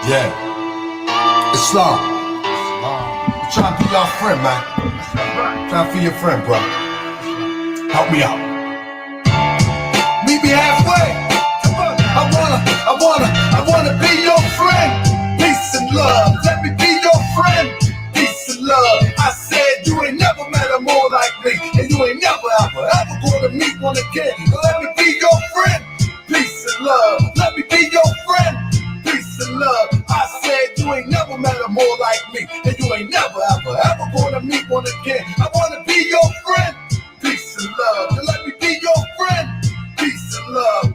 Yeah. Islam. I'm trying to be your friend, man. Trying to be your friend, bro. Help me out. Meet me halfway. I wanna be your friend. Peace and love. Let me be your friend. Peace and love. I said you ain't never met a more like me, and you ain't never ever gonna meet one again. Let me be your friend. Peace and love. Let me be your friend. Peace and love. I said you ain't never met a more like me, and you ain't never ever gonna meet one again. I wanna be your friend. Peace and love. Let me be your friend. Peace and love.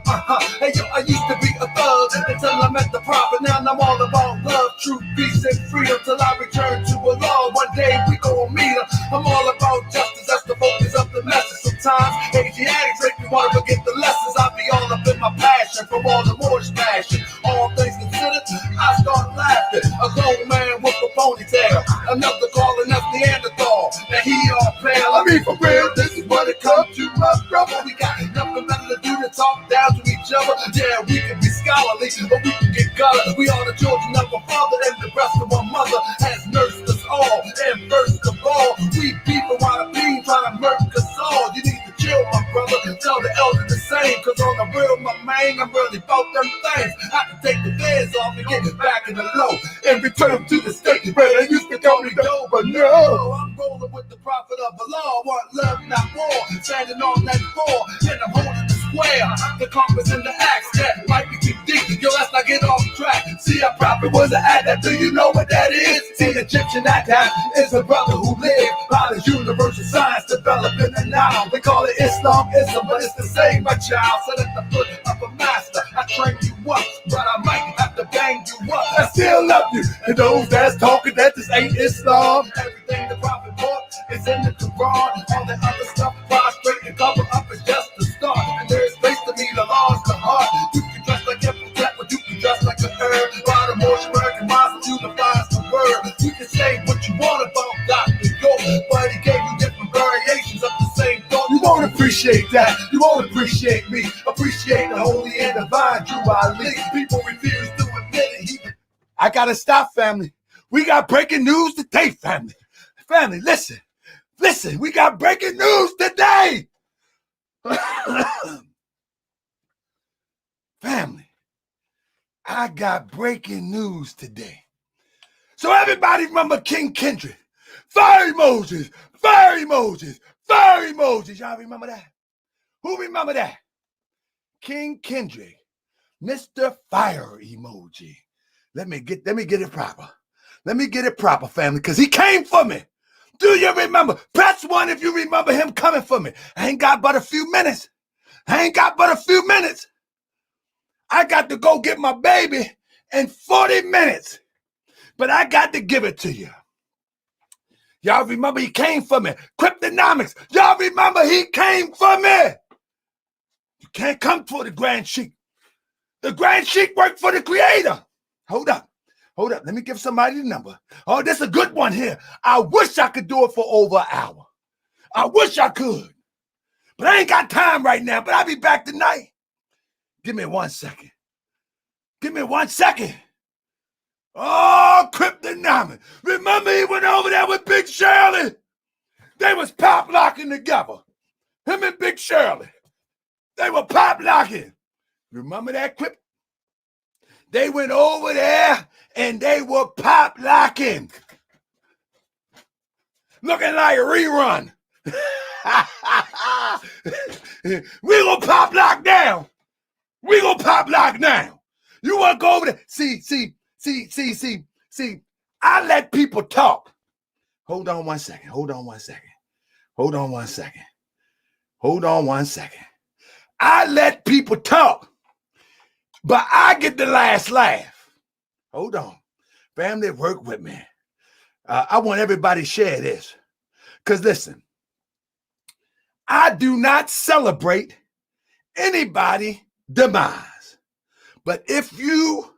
Hey yo, I used to be a thug until I met the prophet. Now I'm all about love, truth, peace, and freedom till I return to Allah. One day we gon' meet him. I'm all about justice. That's the focus of the message. Sometimes Asiatics make me wanna forget the lessons. I be all up in my passion from all the more passion. All things considered, I start laughing. A grown man with a ponytail, another calling us Neanderthal. Now he all pale. I mean for real, this is what it comes to, my brother. We got nothing better to do than talk down to each other. Yeah, we can be scholarly, but we can get colored. We are the children of a father, and the rest of our mother has nursed us all. And first of all, we people while the bean trying to murk us all. You need to chill, my brother. Tell the elder the same, cause on the real, my man, I'm really about them things. I can take the feds off and get back in the low and return to the state where they used to call me dough. But no, I'm rolling with the prophet of the law. Want love, not war. Standing on that floor, and I'm holding the square. The compass and the axe, that might be too deep. Yo, let's not get off track. See, a prophet was an act. Do you know what that is? See, the Egyptian act is a brother who lived by the universal science developing and now we call it Islamism, but it's the same, my child. Sit at the foot of a master. I train you up, but I might have to bang you up. I still love you. And those that's talking that this ain't Islam. Everything the prophet brought is in the Quran. All that other stuff, prostrate and cover up is just the start. And there is space to me, the law's the heart. You can dress like a cat, but you can dress like a herb. By the more American Muslim unifies the word. You can say what you want about Dr. York, but he gave you different variations of the same thought. You won't appreciate that. You won't appreciate me. Appreciate the holy and divine Drew Ali. People refuse to admit it. I gotta stop, family. We got breaking news today, family. Family, listen. Listen, we got breaking news today. Family, I got breaking news today. So everybody remember King Kendrick. Fire emojis, fire emojis, fire emojis. Y'all remember that? Who remember that? King Kendrick, Mr. Fire emoji. Let me get it proper. Let me get it proper, family, because he came for me. Do you remember? Press 1 if you remember him coming for me. I ain't got but a few minutes. I got to go get my baby in 40 minutes. But I got to give it to you. Y'all remember he came for me. Cryptonomics. Y'all remember he came for me. You can't come for the Grand Sheik. The Grand Sheik worked for the Creator. Hold up. Let me give somebody the number. Oh, this is a good one here. I wish I could do it for over an hour. I wish I could. But I ain't got time right now. But I'll be back tonight. Give me 1 second. Oh, Cryptonomics. Remember he went over there with Big Shirley? They was pop locking together. Him and Big Shirley. They were pop locking. Remember that Crypt? They went over there and they were pop locking. Looking like a rerun. We gonna pop lock down. You wanna go over there? See. I let people talk. Hold on one second. I let people talk, but I get the last laugh. Hold on. Family, work with me. I want everybody to share this. Because listen, I do not celebrate anybody demise. But if you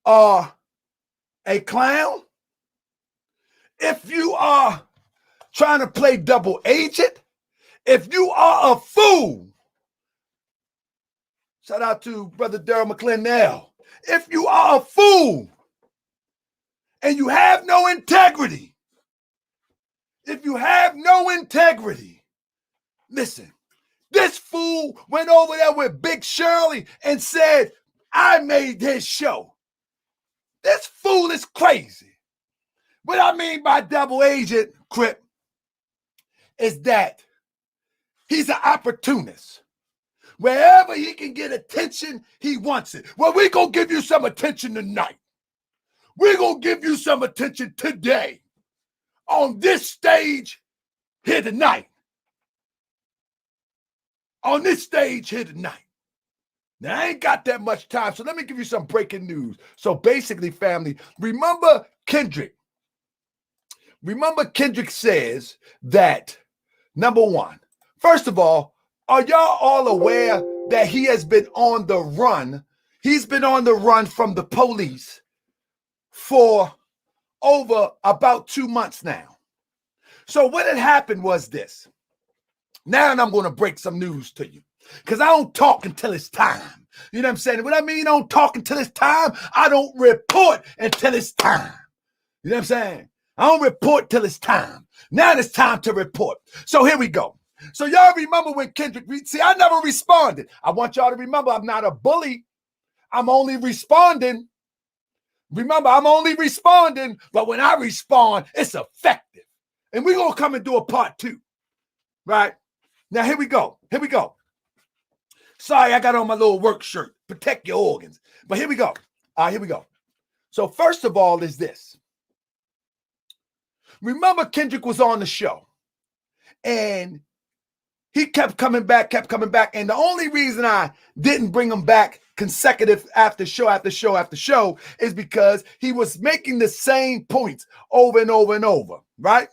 are a clown, if you are trying to play double agent, if you are a fool, shout out to Brother Daryl McClendell. If you are a fool, and you have no integrity, if you have no integrity, listen, this fool went over there with Big Shirley and said, I made his show. This fool is crazy. What I mean by double agent, Crip, is that he's an opportunist. Wherever he can get attention, he wants it. Well, we're going to give you some attention tonight. We're going to give you some attention today on this stage here tonight. On this stage here tonight. Now, I ain't got that much time, so let me give you some breaking news. So basically, family, remember Kendrick. Remember Kendrick says that, number one, first of all, are y'all all aware that he has been on the run? He's been on the run from the police for over about 2 months now. So what had happened was this. Now I'm going to break some news to you because I don't talk until it's time. You know what I'm saying? What I mean, I don't talk until it's time. I don't report until it's time. You know what I'm saying? I don't report till it's time. Now it's time to report. So here we go. So y'all remember when Kendrick, see, I never responded. I want y'all to remember I'm not a bully. I'm only responding. Remember, I'm only responding, but when I respond, it's effective. And we're going to come and do a part 2, right? Now, here we go. Here we go. Sorry, I got on my little work shirt. Protect your organs. But here we go. Here we go. So first of all is this. Remember Kendrick was on the show. And he kept coming back. And the only reason I didn't bring him back consecutive after show after show after show is because he was making the same points over and over and over, right?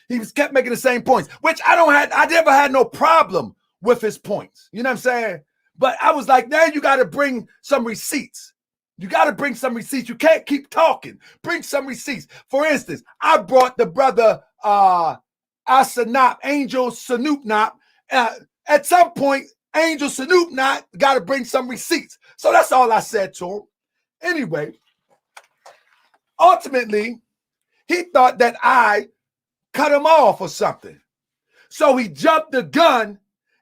He kept making the same points, which I never had no problem with his points. You know what I'm saying? But I was like, now you got to bring some receipts. You got to bring some receipts. You can't keep talking. Bring some receipts. For instance, I brought the brother Asanop, Angel Sanoopnop. At some point, Angel Sanoopnop got to bring some receipts. So that's all I said to him. Anyway, ultimately, he thought that I cut him off or something. So he jumped the gun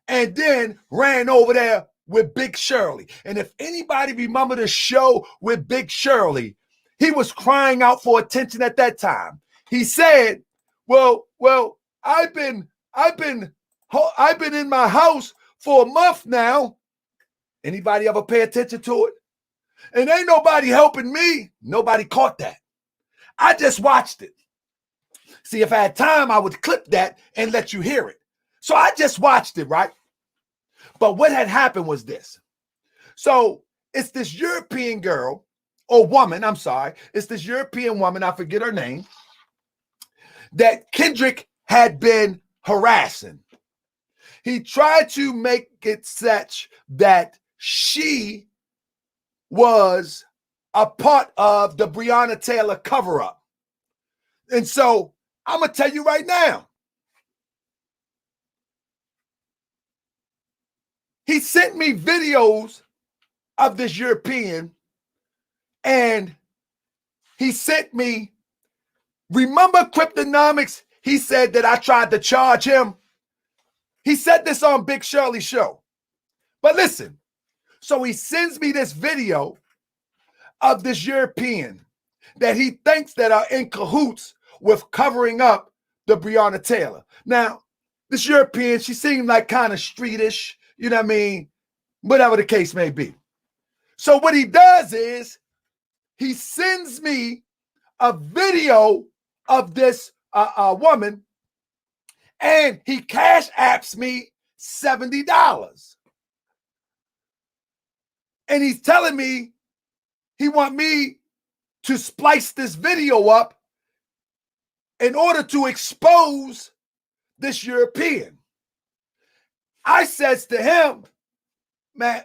and then ran over there with Big Shirley. And if anybody remember the show with Big Shirley, he was crying out for attention at that time. He said, well, I've been in my house for a month now. Anybody ever pay attention to it? And ain't nobody helping me. Nobody caught that. I just watched it. See, if I had time, I would clip that and let you hear it. So I just watched it, right? But what had happened was this. So it's this European girl or woman, I'm sorry. It's this European woman, I forget her name, that Kendrick had been harassing. He tried to make it such that she was a part of the Breonna Taylor cover-up. And so I'm going to tell you right now, he sent me videos of this European, and he sent me, remember Cryptonomics? He said that I tried to charge him. He said this on Big Shirley's show. But listen, so he sends me this video of this European that he thinks that are in cahoots with covering up the Breonna Taylor. Now, this European, she seemed like kind of streetish, you know what I mean? Whatever the case may be. So what he does is he sends me a video of this woman, and he cash apps me $70. And he's telling me he want me to splice this video up in order to expose this European. I says to him, man,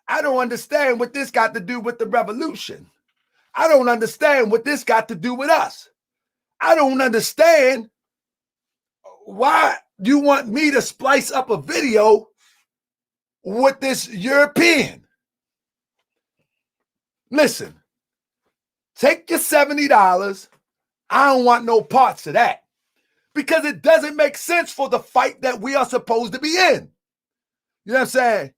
I don't understand what this got to do with the revolution. I don't understand what this got to do with us. I don't understand why you want me to splice up a video with this European. Listen, Take your $70. I don't want no parts of that because it doesn't make sense for the fight that we are supposed to be in. You know what I'm saying?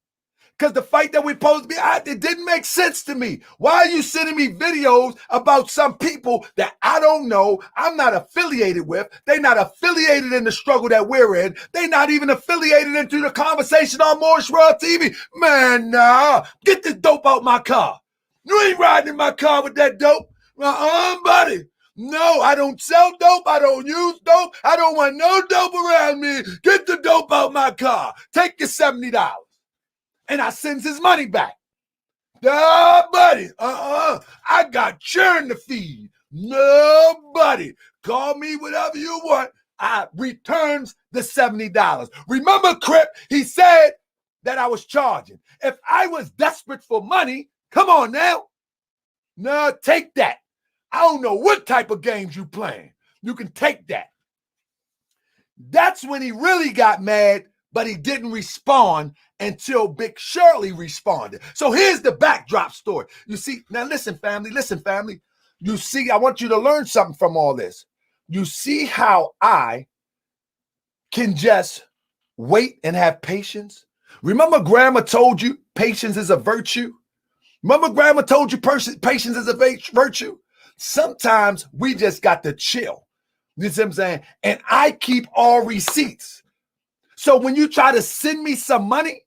Because the fight that we're supposed to be at, it didn't make sense to me. Why are you sending me videos about some people that I don't know, I'm not affiliated with? They're not affiliated in the struggle that we're in. They're not even affiliated into the conversation on Morris World TV. Man, nah, get this dope out my car. You ain't riding in my car with that dope. Buddy. No, I don't sell dope. I don't use dope. I don't want no dope around me. Get the dope out my car. Take your $70. And I sends his money back. Buddy, I got churn to feed. Nobody. Call me whatever you want. I returns the $70. Remember, Crip, he said that I was charging. If I was desperate for money, come on now. No, take that. I don't know what type of games you playing. You can take that. That's when he really got mad, but he didn't respond until Big Shirley responded. So here's the backdrop story. You see, now listen, family. You see, I want you to learn something from all this. You see how I can just wait and have patience? Remember Grandma told you patience is a virtue? Remember Grandma told you patience is a virtue? Sometimes we just got to chill. You see what I'm saying? And I keep all receipts. So when you try to send me some money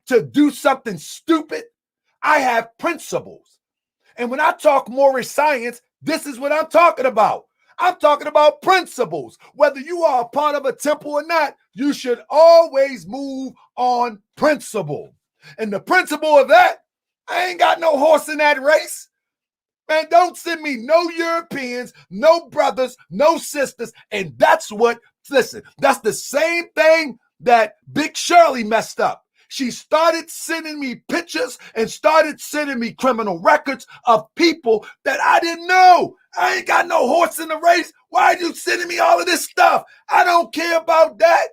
to do something stupid, I have principles. And when I talk Morris science, this is what I'm talking about. I'm talking about principles. Whether you are a part of a temple or not, you should always move on principle. And the principle of that, I ain't got no horse in that race. Man, don't send me no Europeans, no brothers, no sisters. And that's what, listen, that's the same thing that Big Shirley messed up. She started sending me pictures and started sending me criminal records of people that I didn't know. I ain't got no horse in the race. Why are you sending me all of this stuff? I don't care about that.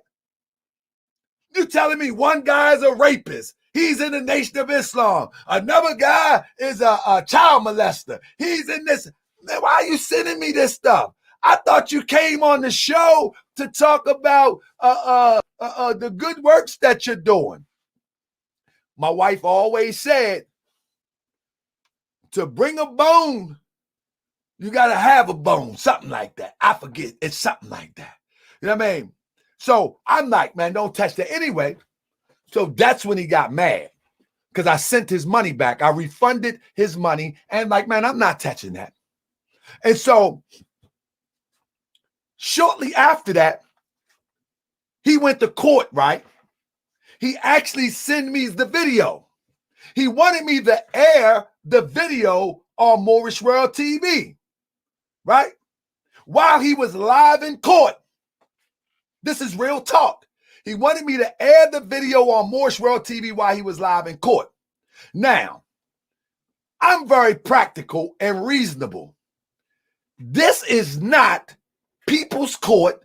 You telling me one guy's a rapist. He's in the Nation of Islam. Another guy is a child molester. He's in this. Man, why are you sending me this stuff? I thought you came on the show to talk about the good works that you're doing. My wife always said, to bring a bone, you got to have a bone, something like that. I forget. It's something like that. You know what I mean? So I'm like, man, don't touch that anyway. So that's when he got mad because I sent his money back. I refunded his money and like, man, I'm not touching that. And so shortly after that, he went to court, right? He actually sent me the video. He wanted me to air the video on Morris World TV, right? While he was live in court. This is real talk. He wanted me to air the video on Morris World TV while he was live in court. Now, I'm very practical and reasonable. This is not People's Court,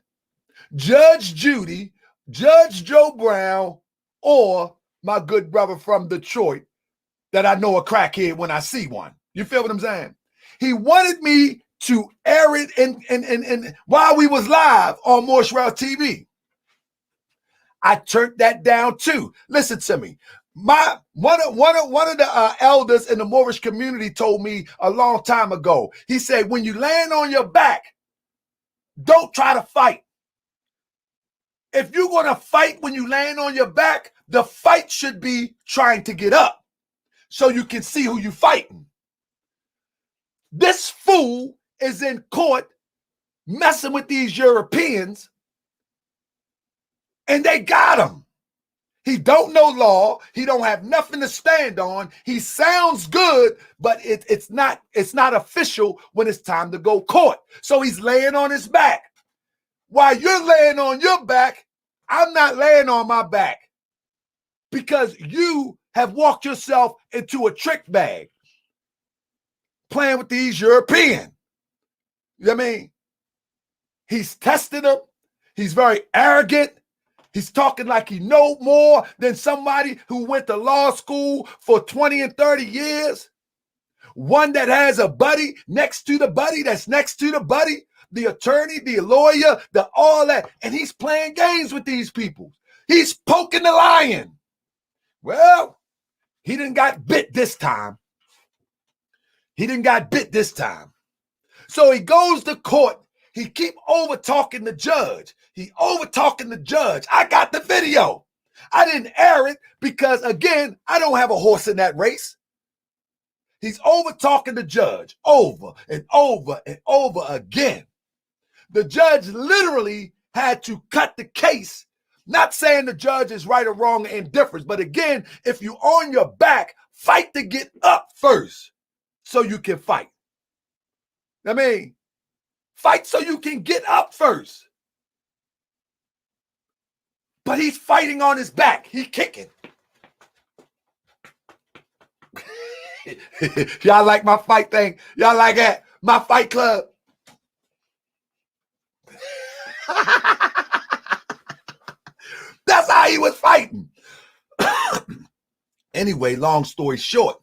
Judge Judy, Judge Joe Brown, or my good brother from Detroit that I know a crackhead when I see one. You feel what I'm saying? He wanted me to air it in while we was live on Morris World TV. I turned that down too. Listen to me. One of the elders in the Moorish community told me a long time ago. He said, when you land on your back, don't try to fight. If you're going to fight when you land on your back, the fight should be trying to get up so you can see who you're fighting. This fool is in court messing with these Europeans, and they got him. He don't know law. He don't have nothing to stand on. He sounds good, but it's not official when it's time to go court. So he's laying on his back. While you're laying on your back, I'm not laying on my back because you have walked yourself into a trick bag playing with these Europeans. You know what I mean? He's tested them. He's very arrogant. He's talking like he know more than somebody who went to law school for 20 and 30 years. one that has a buddy next to the buddy that's next to the buddy, the attorney, the lawyer, the all that, and he's playing games with these people. He's poking the lion. Well, he didn't got bit this time. So he goes to court. He keep over talking the judge. I got the video. I didn't air it because, again, I don't have a horse in that race. He's over talking the judge over and over and over again. The judge literally had to cut the case. Not saying the judge is right or wrong or indifferent, but again, if you're on your back, fight to get up first so you can fight. I mean, fight so you can get up first. But he's fighting on his back. He's kicking. Y'all like my fight thing? Y'all like that? My fight club? That's how he was fighting. Anyway, long story short,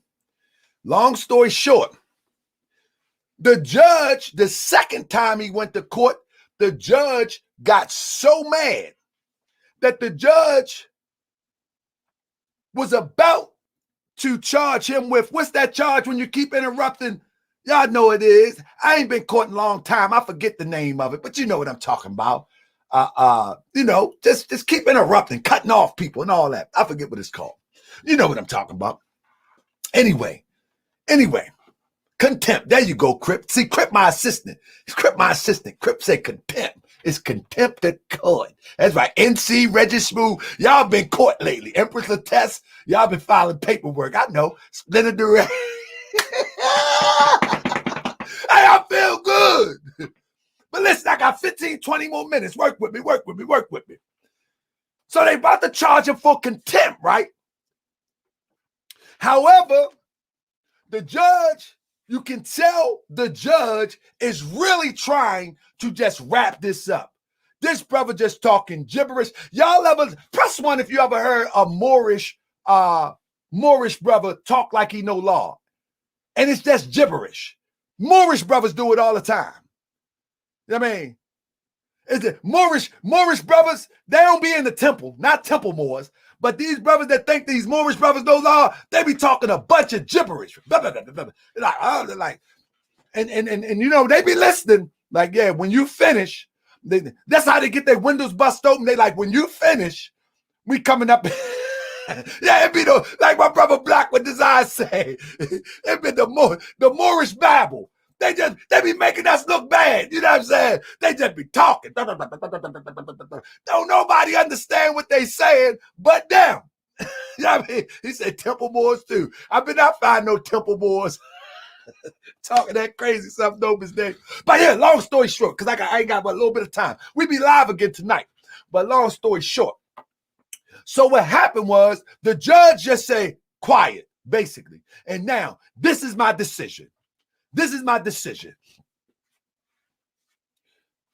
the judge, the second time he went to court, the judge got so mad that the judge was about to charge him with, what's that charge when you keep interrupting? Y'all know it is. I ain't been caught in a long time. I forget the name of it, but you know what I'm talking about. Just keep interrupting, cutting off people and all that. I forget what it's called. You know what I'm talking about. Anyway, contempt. There you go, Crip. See, Crip my assistant. Crip say contempt. It's contempt of court. That's right. NC Registry. Y'all been caught lately. Empress Lattest. Y'all been filing paperwork. I know. Splinter direct. Hey, I feel good. But listen, I got 15, 20 more minutes. Work with me. So they about to charge him for contempt, right? However, the judge, you can tell the judge is really trying to just wrap this up. This brother just talking gibberish. Y'all ever, press one if you ever heard a Moorish brother talk like he know law. And it's just gibberish. Moorish brothers do it all the time. I mean, is it Moorish brothers? They don't be in the temple, not temple Moors, but these brothers that think these Moorish brothers know law, they be talking a bunch of gibberish. Like, and you know, they be listening. Like, yeah, when you finish, that's how they get their windows bust open. They like, when you finish, we coming up. Yeah, it be like my brother Black with his eyes say, it be the Moorish Bible. They be making us look bad. You know what I'm saying? They just be talking. Don't nobody understand what they saying but them. You know what I mean? He said temple Moors too. I better not find no temple Moors talking that crazy stuff. No mistake. But yeah, long story short, because I ain't got but a little bit of time. We be live again tonight. But long story short. So what happened was the judge just say quiet, basically. And now this is my decision.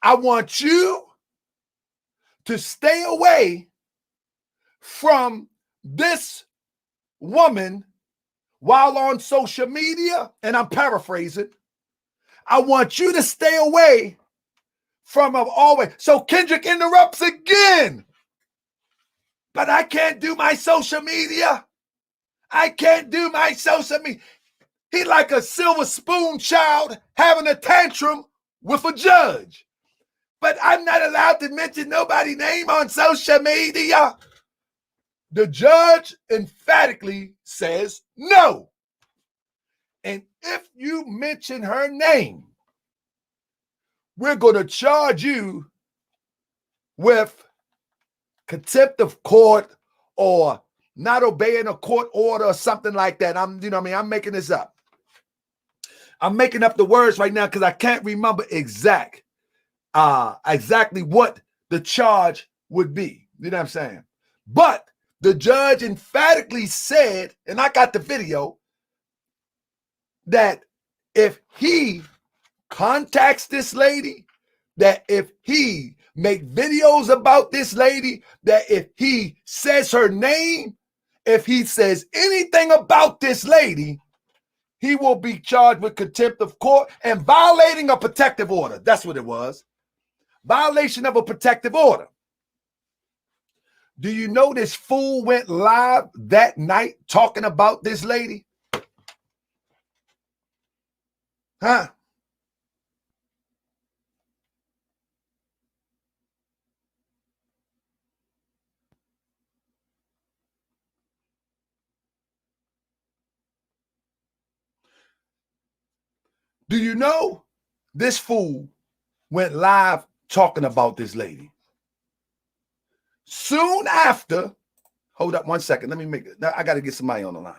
I want you to stay away from this woman while on social media, and I'm paraphrasing. I want you to stay away from her always. So Kendrick interrupts again. But I can't do my social media. He like a silver spoon child having a tantrum with a judge. But I'm not allowed to mention nobody's name on social media. The judge emphatically says no. And if you mention her name, we're going to charge you with contempt of court or not obeying a court order or something like that. I'm making this up. I'm making up the words right now because I can't remember exactly what the charge would be. You know what I'm saying? But the judge emphatically said, and I got the video, that if he contacts this lady, that if he make videos about this lady, that if he says her name, if he says anything about this lady, he will be charged with contempt of court and violating a protective order. That's what it was. Violation of a protective order. Do you know this fool went live that night talking about this lady? Huh? Do you know this fool went live talking about this lady? Soon after, hold up 1 second. Let me make it. I got to get somebody on the line.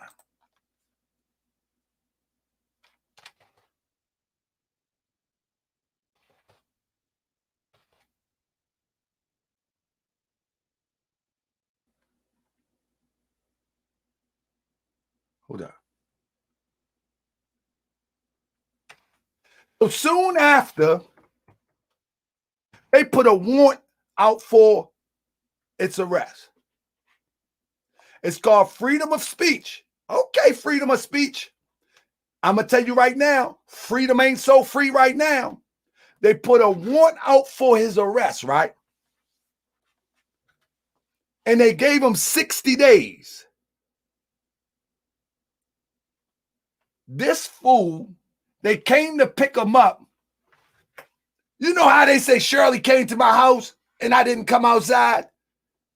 Hold up. So soon after, they put a warrant out for its arrest. It's called freedom of speech. Okay, freedom of speech. I'm going to tell you right now, freedom ain't so free right now. They put a warrant out for his arrest, right? And they gave him 60 days. This fool, they came to pick him up. You know how they say Shirley came to my house and I didn't come outside?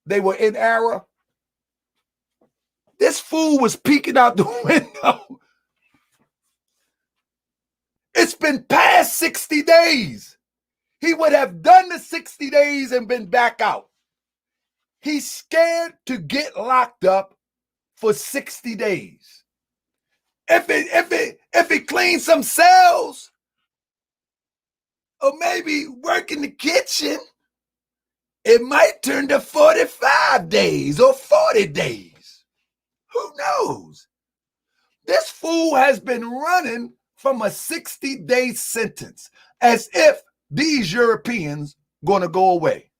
They were in error. This fool was peeking out the window. It's been past 60 days. He would have done the 60 days and been back out. He's scared to get locked up for 60 days. If he cleans some cells, or maybe work in the kitchen, it might turn to 45 days or 40 days. Who knows? This fool has been running from a 60-day sentence as if these Europeans going to go away.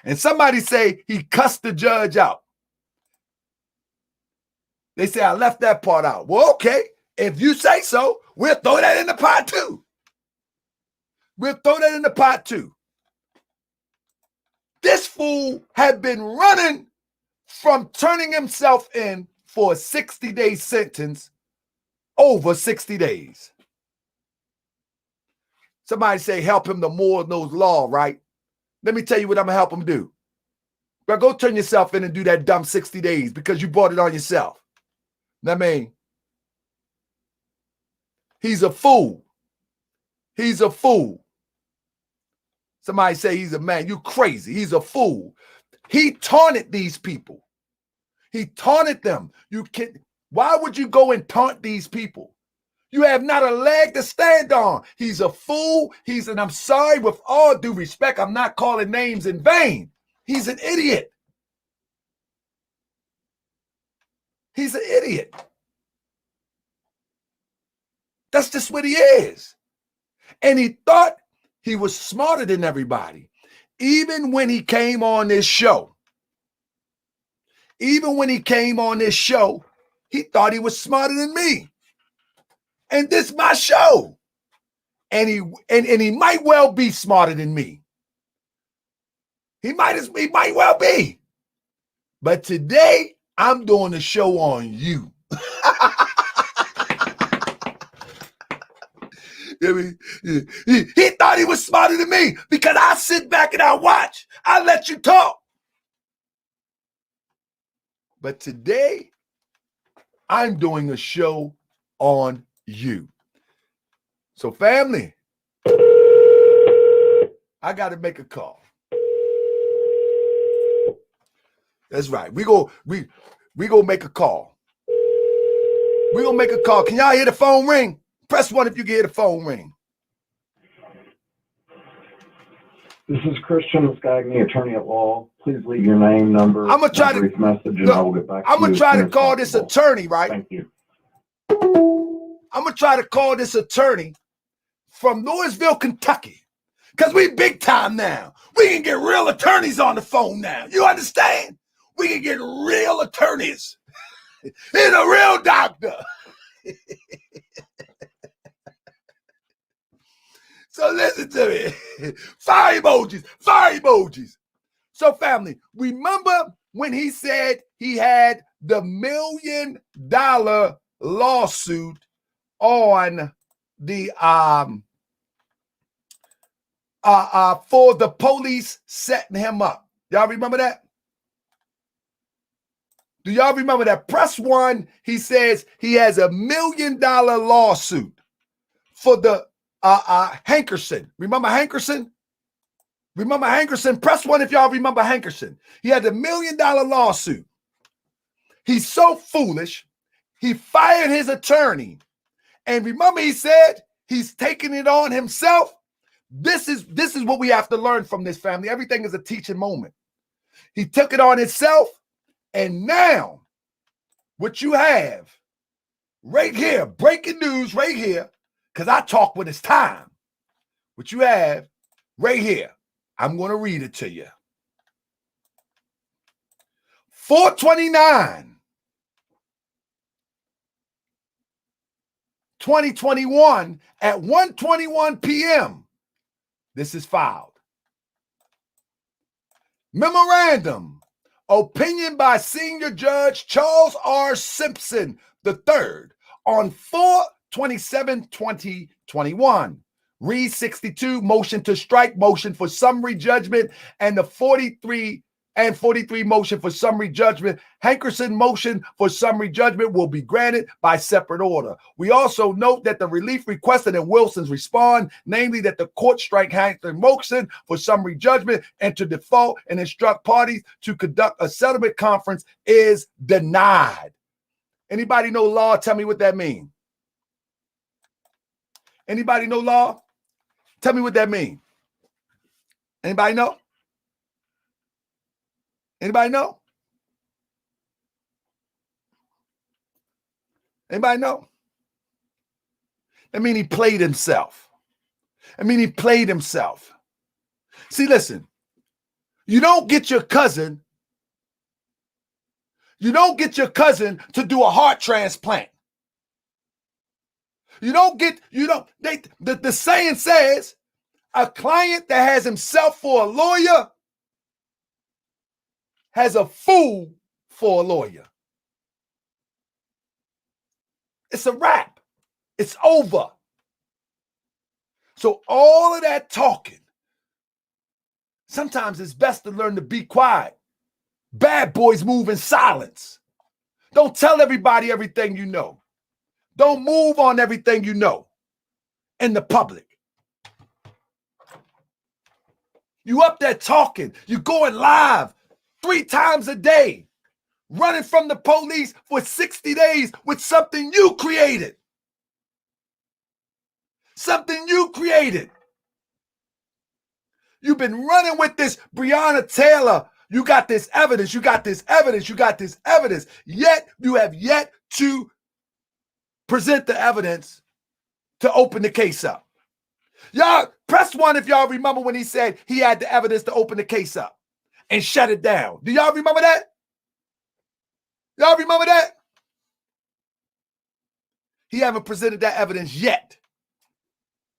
And somebody say he cussed the judge out. They say, I left that part out. Well, okay. If you say so, we'll throw that in the pot too. We'll throw that in the pot too. This fool had been running from turning himself in for a 60-day sentence over 60 days. Somebody say, help him to more knows law, right? Let me tell you what I'm going to help him do. But go turn yourself in and do that dumb 60 days because you brought it on yourself. I mean, he's a fool. He's a fool. Somebody say he's a man. You crazy. He's a fool. He taunted these people. He taunted them. You can. Why would you go and taunt these people? You have not a leg to stand on. He's a fool. And I'm sorry, with all due respect, I'm not calling names in vain. He's an idiot. He's an idiot. That's just what he is. And he thought he was smarter than everybody. Even when he came on this show, he thought he was smarter than me. And this is my show. And he might well be smarter than me. He might well be. But today, I'm doing a show on you. He thought he was smarter than me because I sit back and I watch. I let you talk. But today, I'm doing a show on you. So family, I got to make a call. That's right. We go make a call. We gonna make a call. Can y'all hear the phone ring? Press 1 if you can hear the phone ring. This is Christian Scagni, attorney at law. Please leave your name, number, I'm gonna try to brief message, and I will get back to you. I'm gonna try to call this attorney, right? Thank you. I'm gonna try to call this attorney from Louisville, Kentucky, because we big time now. We can get real attorneys on the phone now. You understand? We can get real attorneys and a real doctor. So listen to me. Fire emojis, fire emojis. So family, remember when he said he had the $1 million lawsuit on the for the police setting him up? Y'all remember that? Do y'all remember that? Press 1, he says he has a $1 million lawsuit for the Hankerson. Remember Hankerson? Remember Hankerson? Press 1 if y'all remember Hankerson. He had a $1 million lawsuit. He's so foolish. He fired his attorney. And remember he said he's taking it on himself. This is what we have to learn from this, family. Everything is a teaching moment. He took it on himself. And now what you have right here, breaking news right here, because I talk when it's time. What you have right here, I'm going to read it to you. 4/29, 2021 at 1:21 p.m. This is filed. Memorandum. Opinion by Senior Judge Charles R. Simpson III on 4/27/2021. Read 62, motion to strike, motion for summary judgment, and the 43 motion for summary judgment. Hankerson motion for summary judgment will be granted by separate order. We also note that the relief requested in Wilson's respond, namely that the court strike Hankerson motion for summary judgment and to default and instruct parties to conduct a settlement conference, is denied. Anybody know law? Tell me what that means. Anybody know law? Tell me what that means. Anybody know? Anybody know? Anybody know? I mean, he played himself. See, listen, you don't get your cousin to do a heart transplant. The saying says a client that has himself for a lawyer has a fool for a lawyer. It's a wrap. It's over. So all of that talking, sometimes it's best to learn to be quiet. Bad boys move in silence. Don't tell everybody everything you know. Don't move on everything you know in the public. You up there talking. You going live 3 times a day, running from the police for 60 days with something you created. Something you created. You've been running with this Breonna Taylor. You got this evidence. Yet you have yet to present the evidence to open the case up. Y'all, press 1 if y'all remember when he said he had the evidence to open the case up and shut it down. Do y'all remember that? Y'all remember that? He haven't presented that evidence yet.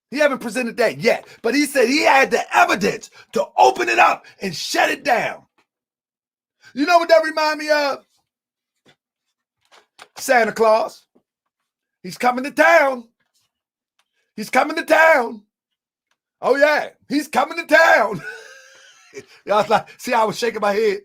But he said he had the evidence to open it up and shut it down. You know what that remind me of? Santa Claus. He's coming to town. Oh, yeah. He's coming to town. Y'all like, see how I was shaking my head?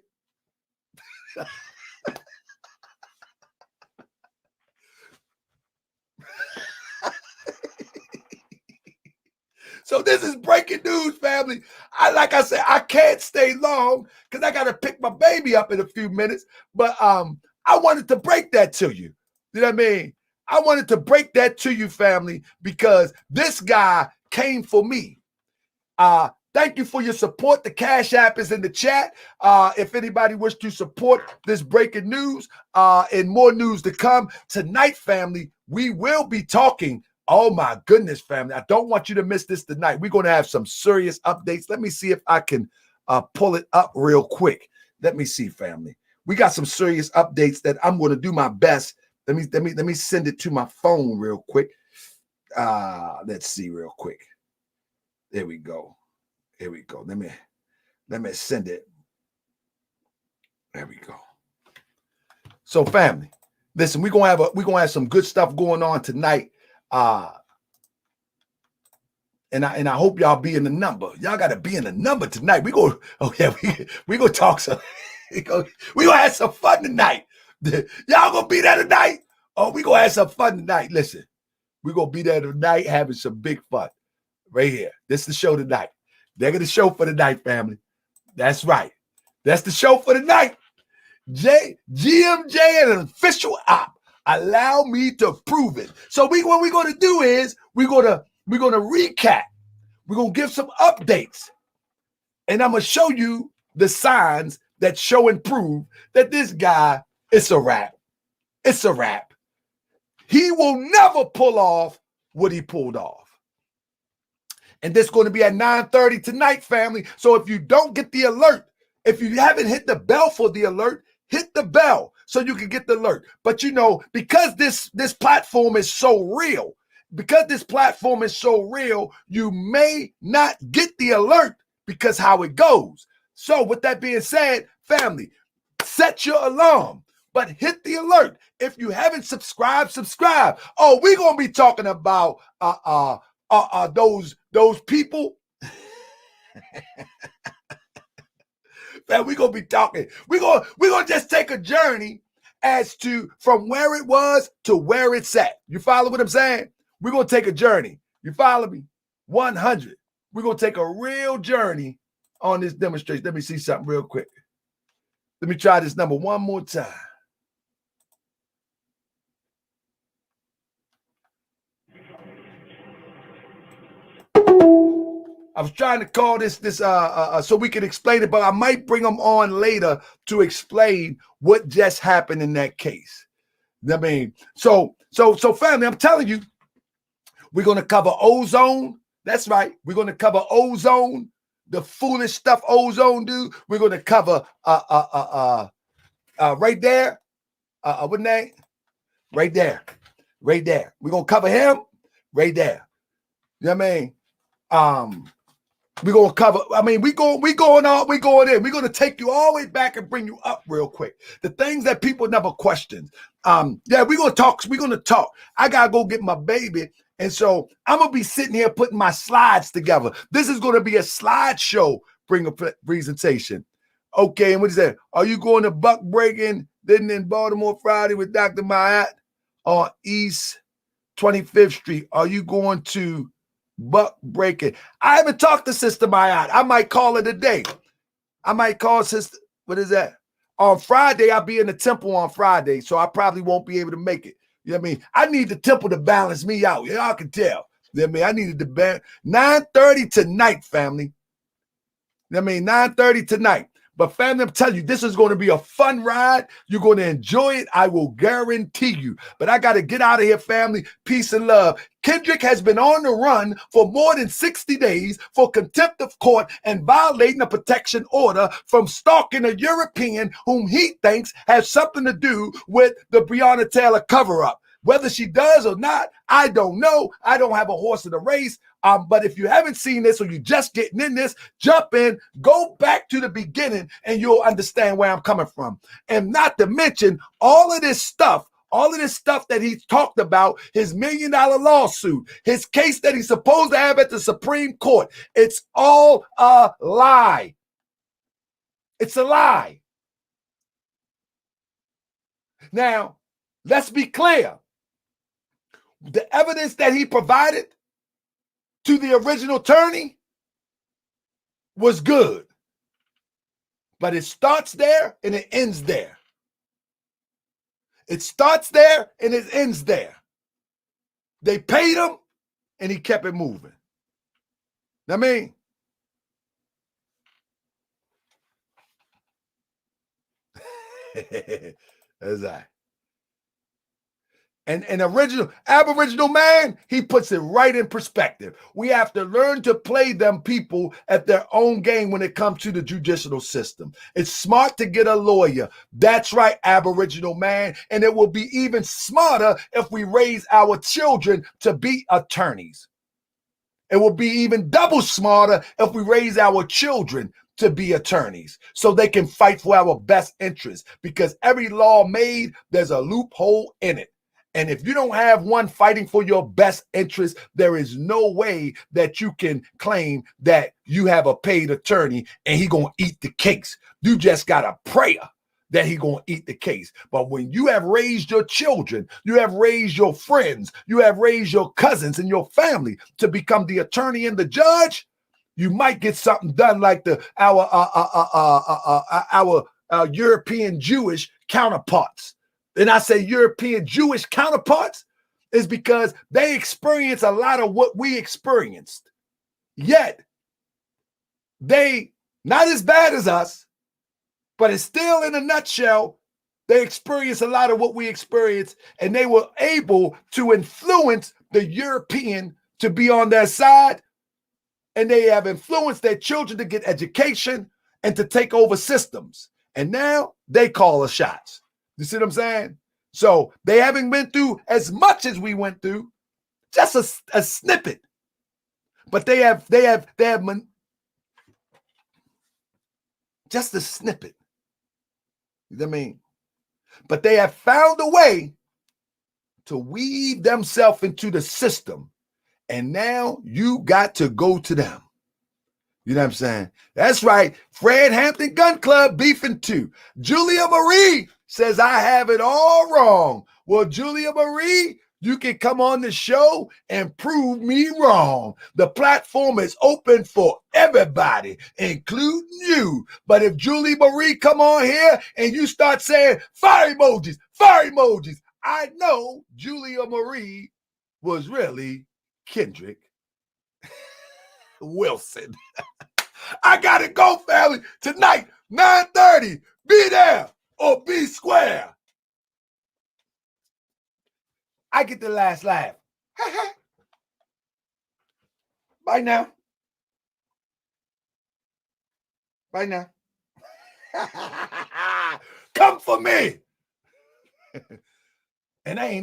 So this is breaking news, family. Like I said, I can't stay long because I got to pick my baby up in a few minutes. But I wanted to break that to you. You know what I mean? I wanted to break that to you, family, because this guy came for me. Thank you for your support. The Cash App is in the chat. If anybody wishes to support this breaking news and more news to come tonight, family, we will be talking. Oh my goodness, family. I don't want you to miss this tonight. We're going to have some serious updates. Let me see if I can pull it up real quick. Let me see, family. We got some serious updates that I'm going to do my best. Let me send it to my phone real quick. Let's see real quick. There we go. Here we go. Let me send it. There we go. So, family, listen, we're gonna have some good stuff going on tonight. And I hope y'all be in the number. Y'all gotta be in the number tonight. We gonna talk some. we gonna have some fun tonight. Y'all gonna be there tonight? Oh, we gonna have some fun tonight. Listen, we gonna be there tonight having some big fun. Right here. This is the show tonight. They're gonna show for the night, family. That's right. That's the show for the night. GMJ and an official op. Allow me to prove it. So what we're gonna do is we're gonna recap. We're gonna give some updates, and I'm gonna show you the signs that show and prove that this guy is a wrap. It's a wrap. He will never pull off what he pulled off. And this is going to be at 9:30 tonight, family. So if you don't get the alert, if you haven't hit the bell for the alert, hit the bell so you can get the alert. But because this platform is so real, you may not get the alert because how it goes. So with that being said, family, set your alarm, but hit the alert. If you haven't subscribed, subscribe. Oh, we're going to be talking about those people that we're gonna be talking. We're gonna just take a journey as to from where it was to where it's at. You follow what I'm saying? We're gonna take a journey. You follow me? 100. We're gonna take a real journey on this demonstration. Let me see something real quick. Let me try this number one more time. I was trying to call this so we can explain it, but I might bring them on later to explain what just happened in that case. I mean, so family, I'm telling you, we're gonna cover ozone. That's right. We're gonna cover ozone, the foolish stuff ozone do. We're gonna cover right there. What name? Right there. Right there. We're gonna cover him right there. You know what I mean? We're gonna cover. I mean, we going in. We're gonna take you all the way back and bring you up real quick. The things that people never questioned. Yeah, we're gonna talk. I gotta go get my baby, and so I'm gonna be sitting here putting my slides together. This is gonna be a slideshow. Bring a presentation. Okay, and what is that? Are you going to buck breaking? Then in Baltimore Friday with Dr. Mayat on East 25th Street? Are you going to buck breaking? I haven't talked to Sister Mayat. I might call her today. I might call Sister, what is that? On Friday, I'll be in the temple on Friday, so I probably won't be able to make it. You know what I mean? I need the temple to balance me out. Y'all can tell. You know what I mean? I needed to balance. 9:30 tonight, family. You know what I mean? 9:30 tonight. But family, I'm telling you, this is going to be a fun ride. You're going to enjoy it. I will guarantee you. But I got to get out of here, family. Peace and love. Kendrick has been on the run for more than 60 days for contempt of court and violating a protection order from stalking a European whom he thinks has something to do with the Breonna Taylor cover-up. Whether she does or not, I don't know. I don't have a horse in the race. But if you haven't seen this or you're just getting in this, jump in, go back to the beginning, and you'll understand where I'm coming from. And not to mention all of this stuff that he talked about, his $1 million lawsuit, his case that he's supposed to have at the Supreme Court. It's all a lie. It's a lie. Now, let's be clear. The evidence that he provided to the original attorney was good. But it starts there and it ends there. It starts there and it ends there. They paid him and he kept it moving. I mean, that's right. And an Aboriginal man, he puts it right in perspective. We have to learn to play them people at their own game when it comes to the judicial system. It's smart to get a lawyer. That's right, Aboriginal man. And it will be even smarter if we raise our children to be attorneys. It will be even double smarter if we raise our children to be attorneys so they can fight for our best interests, because every law made, there's a loophole in it. And if you don't have one fighting for your best interest, there is no way that you can claim that you have a paid attorney and he gonna eat the case. You just got a prayer that he gonna eat the case. But when you have raised your children, you have raised your friends, you have raised your cousins and your family to become the attorney and the judge, you might get something done like our European Jewish counterparts. And I say European Jewish counterparts is because they experience a lot of what we experienced. Yet, they, not as bad as us, but it's still, in a nutshell, they experience a lot of what we experience, and they were able to influence the European to be on their side, and they have influenced their children to get education and to take over systems. And now they call the shots. You see what I'm saying? So they haven't been through as much as we went through, just a snippet. But they have just a snippet. You know what I mean? But they have found a way to weave themselves into the system. And now you got to go to them. You know what I'm saying? That's right. Fred Hampton Gun Club beefing too. Julia Marie says I have it all wrong. Well, Julia Marie, you can come on the show and prove me wrong. The platform is open for everybody, including you. But if Julia Marie come on here and you start saying fire emojis, I know Julia Marie was really Kendrick Wilson. I gotta go, family. Tonight, 9:30. Be there or be square. I get the last laugh. Bye now. Bye now. Come for me. And I ain't